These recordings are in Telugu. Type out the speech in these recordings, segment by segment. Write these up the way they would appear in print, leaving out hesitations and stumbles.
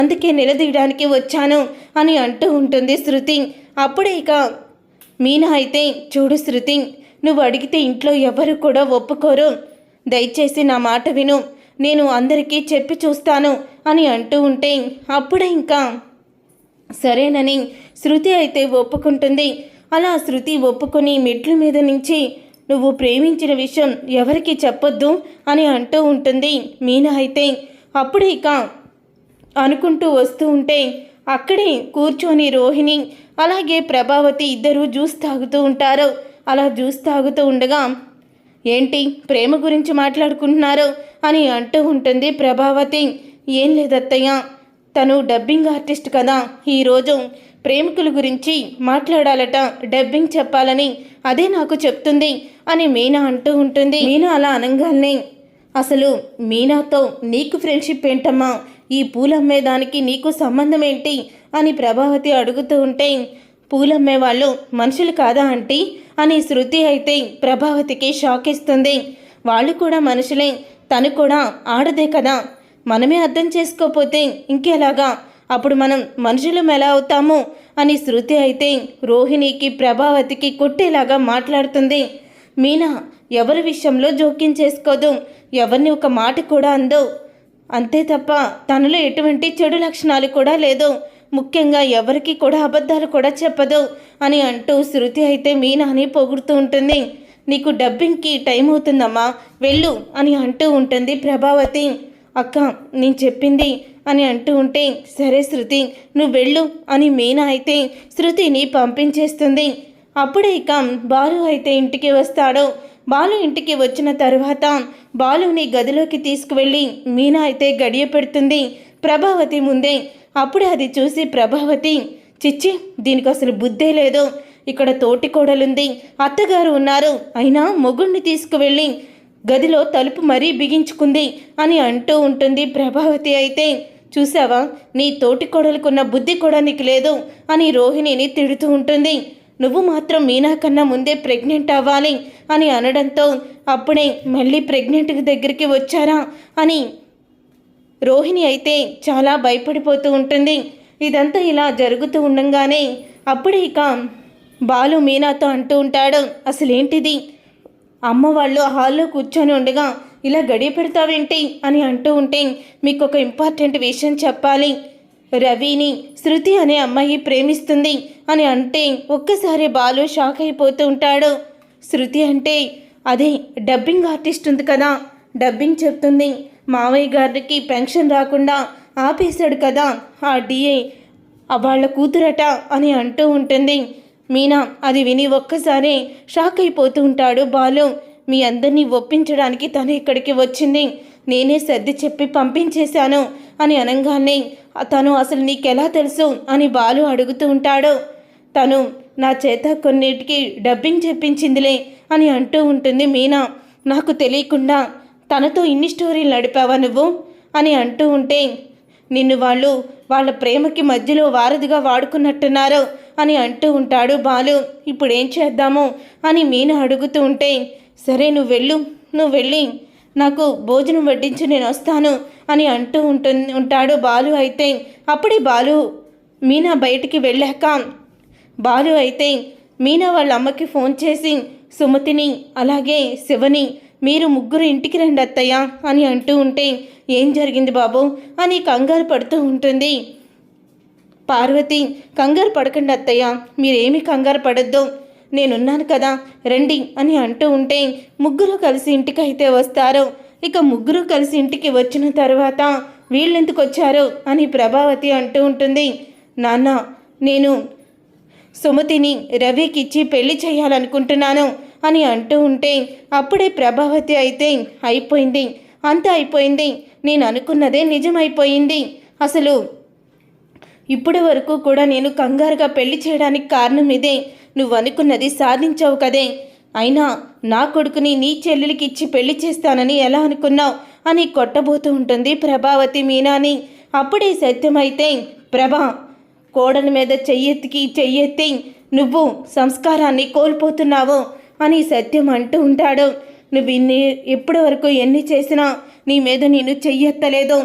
అందుకే నిలదీయడానికి వచ్చాను అని అంటూ ఉంటుంది శృతి. అప్పుడే ఇక మీనా అయితే, చూడు శృతి, నువ్వు అడిగితే ఇంట్లో ఎవరు కూడా ఒప్పుకోరు, దయచేసి నా మాట విను, నేను అందరికీ చెప్పి చూస్తాను అని అంటూ ఉంటే అప్పుడే ఇంకా సరేనని శృతి అయితే ఒప్పుకుంటుంది. అలా శృతి ఒప్పుకొని మెట్ల మీద నుంచి నువ్వు ప్రేమించిన విషయం ఎవరికి చెప్పొద్దు అని అంటూ ఉంటుంది మీనా అయితే. అప్పుడే ఇక అనుకుంటూ వస్తూ ఉంటే అక్కడే కూర్చొని రోహిణి అలాగే ప్రభావతి ఇద్దరు జ్యూస్ తాగుతూ ఉంటారు. అలా జ్యూస్ తాగుతూ ఉండగా ఏంటి ప్రేమ గురించి మాట్లాడుకుంటున్నారు అని అంటూ ఉంటుంది ప్రభావతి. ఏం లేదత్తయ్య, తను డబ్బింగ్ ఆర్టిస్ట్ కదా, ఈరోజు ప్రేమికుల గురించి మాట్లాడాలట, డబ్బింగ్ చెప్పాలని అదే నాకు చెప్తుంది అని మీనా అంటూ ఉంటుంది. మీనా అలా అనగానే అసలు మీనాతో నీకు ఫ్రెండ్షిప్ ఏంటమ్మా, ఈ పూలమ్మేదానికి నీకు సంబంధం ఏంటి అని ప్రభావతి అడుగుతూ ఉంటే పూలమ్మే వాళ్ళు మనుషులు కాదా ఆంటీ అని శృతి అయితే ప్రభావతికి షాక్ ఇస్తుంది. వాళ్ళు కూడా మనుషులే, తను కూడా ఆడదే కదా, మనమే అర్థం చేసుకోకపోతే ఇంకెలాగా, అప్పుడు మనం మనుషులం ఎలా అవుతాము అని శృతి అయితే రోహిణికి ప్రభావతికి కొట్టేలాగా మాట్లాడుతుంది. మీనా ఎవరి విషయంలో జోక్యం చేసుకోదు, ఎవరిని ఒక మాట కూడా అందో, అంతే తప్ప తనలో ఎటువంటి చెడు లక్షణాలు కూడా లేదు, ముఖ్యంగా ఎవరికి కూడా అబద్ధాలు కూడా చెప్పదు అని అంటూ శృతి అయితే మీనాని పొగుడుతూ ఉంటుంది. నీకు డబ్బింగ్కి టైం అవుతుందమ్మా, వెళ్ళు అని అంటూ ఉంటుంది ప్రభావతి. అక్క నేను చెప్పింది అని అంటూ ఉంటే సరే శృతి నువ్వు వెళ్ళు అని మీనా అయితే శృతిని పంపించేస్తుంది. అప్పుడే ఇక బాలు అయితే ఇంటికి వస్తాడు. బాలు ఇంటికి వచ్చిన తర్వాత బాలుని గదిలోకి తీసుకువెళ్ళి మీనా అయితే గడియ పెడుతుంది ప్రభావతి ముందే. అప్పుడే అది చూసి ప్రభావతి, చిచ్చి దీనికి అసలు బుద్ధే లేదు, ఇక్కడ తోటి కోడలుంది, అత్తగారు ఉన్నారు, అయినా మొగుణ్ణి తీసుకువెళ్ళి గదిలో తలుపు మరీ బిగించుకుంది అని అంటూ ఉంటుంది ప్రభావతి అయితే. చూసావా, నీ తోటి కోడలుకున్న బుద్ధి కూడా నీకు లేదు అని రోహిణిని తిడుతూ ఉంటుంది. నువ్వు మాత్రం మీనా కన్నా ముందే ప్రెగ్నెంట్ అవ్వాలి అని అనడంతో అప్పుడే మళ్ళీ ప్రెగ్నెంట్ దగ్గరికి వచ్చారా అని రోహిణి అయితే చాలా భయపడిపోతూ ఉంటుంది. ఇదంతా ఇలా జరుగుతూ ఉండగానే అప్పుడే ఇక బాలు మీనాతో అంటూ ఉంటాడు, అసలేంటిది, అమ్మ వాళ్ళు హాల్లో కూర్చొని ఉండగా ఇలా గడియ పెడతావేంటి అని అంటూ ఉంటే మీకు ఒక ఇంపార్టెంట్ విషయం చెప్పాలి, రవిని శృతి అనే అమ్మాయి ప్రేమిస్తుంది అని అంటే ఒక్కసారి బాలు షాక్ అయిపోతూ ఉంటాడు. శృతి అంటే అదే డబ్బింగ్ ఆర్టిస్ట్ ఉంది కదా, డబ్బింగ్ చెప్తుంది, మావయ్య గారికి పెన్షన్ రాకుండా ఆపేశాడు కదా ఆ డిఏ, వాళ్ళ కూతురట అని అంటూ ఉంటుంది మీనా. అది విని ఒక్కసారి షాక్ అయిపోతూ ఉంటాడు బాలు. మీ అందరినీ ఒప్పించడానికి తను ఇక్కడికి వచ్చింది, నేనే సర్ది చెప్పి పంపించేశాను అని అనగానే తను అసలు నీకెలా తెలుసు అని బాలు అడుగుతూ ఉంటాడు. తను నా చేత కొన్నిటికి డబ్బింగ్ చెప్పించిందిలే అని అంటూ ఉంటుంది మీనా. నాకు తెలియకుండా తనతో ఇన్ని స్టోరీలు నడిపావా నువ్వు అని అంటూ ఉంటే నిన్ను వాళ్ళు వాళ్ళ ప్రేమకి మధ్యలో వారధిగా వాడుకున్నట్టున్నారు అని అంటూ ఉంటాడు బాలు. ఇప్పుడు ఏం చేద్దాము అని మీనా అడుగుతూ ఉంటే సరే నువ్వు వెళ్ళి నాకు భోజనం వడ్డించి నేను వస్తాను అని అంటూ ఉంటాడు బాలు అయితే. అప్పుడే బాలు మీనా బయటికి వెళ్ళాక బాలు అయితే మీనా వాళ్ళ అమ్మకి ఫోన్ చేసి సుమతిని అలాగే శివని మీరు ముగ్గురు ఇంటికి రండి అత్తయ్య అని అంటూ ఉంటే ఏం జరిగింది బాబు అని కంగారు పడుతూ ఉంటుంది పార్వతి. కంగారు పడకండి అత్తయ్య, మీరేమీ కంగారు పడద్దు, నేనున్నాను కదా రండి అని అంటూ ఉంటే ముగ్గురు కలిసి ఇంటికి అయితే వస్తారు. ఇక ముగ్గురు కలిసి ఇంటికి వచ్చిన తర్వాత వీళ్ళెందుకు వచ్చారు అని ప్రభావతి అంటూ ఉంటుంది. నాన్న నేను సుమతిని రవికి ఇచ్చి పెళ్లి చేయాలనుకుంటున్నాను అని అంటూ ఉంటే అప్పుడే ప్రభావతి అయితే అయిపోయింది, అంతా అయిపోయింది, నేను అనుకున్నదే నిజమైపోయింది, అసలు ఇప్పటి వరకు కూడా నేను కంగారుగా పెళ్లి చేయడానికి కారణం ఇదే, నువ్వు అనుకున్నది సాధించావు కదే, అయినా నా కొడుకుని నీ చెల్లెలికి ఇచ్చి పెళ్లి చేస్తానని ఎలా అనుకున్నావు అని కొట్టబోతూ ఉంటుంది ప్రభావతి మీనాని. అప్పుడే సత్యమైతే ప్రభా కోడల మీద చెయ్యెత్తి నువ్వు సంస్కారాన్ని కోల్పోతున్నావు అని సత్యం అంటూ ఉంటాడు. నువ్వు ఇప్పటి వరకు ఎన్ని చేసినా నీ మీద నేను చెయ్యెత్తలేదు,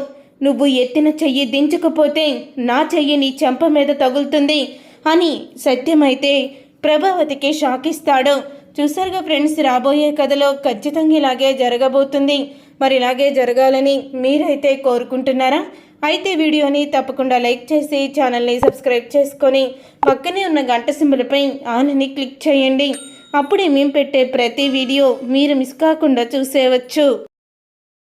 నువ్వు ఎత్తిన చెయ్యి దించకపోతే నా చెయ్యి నీ చెంప మీద తగులుతుంది అని సత్యమైతే ప్రభావతికి షాక్ ఇస్తాడు. చూసారుగా ఫ్రెండ్స్, రాబోయే కథలో ఖచ్చితంగా ఇలాగే జరగబోతుంది. మరి ఇలాగే జరగాలని మీరైతే కోరుకుంటున్నారా? అయితే వీడియోని తప్పకుండా లైక్ చేసి ఛానల్ని సబ్స్క్రైబ్ చేసుకొని పక్కనే ఉన్న గంట సింబల్పై ఆల్ని క్లిక్ చేయండి. అప్పుడే మేము పెట్టే ప్రతి వీడియో మీరు మిస్ కాకుండా చూసేయవచ్చు.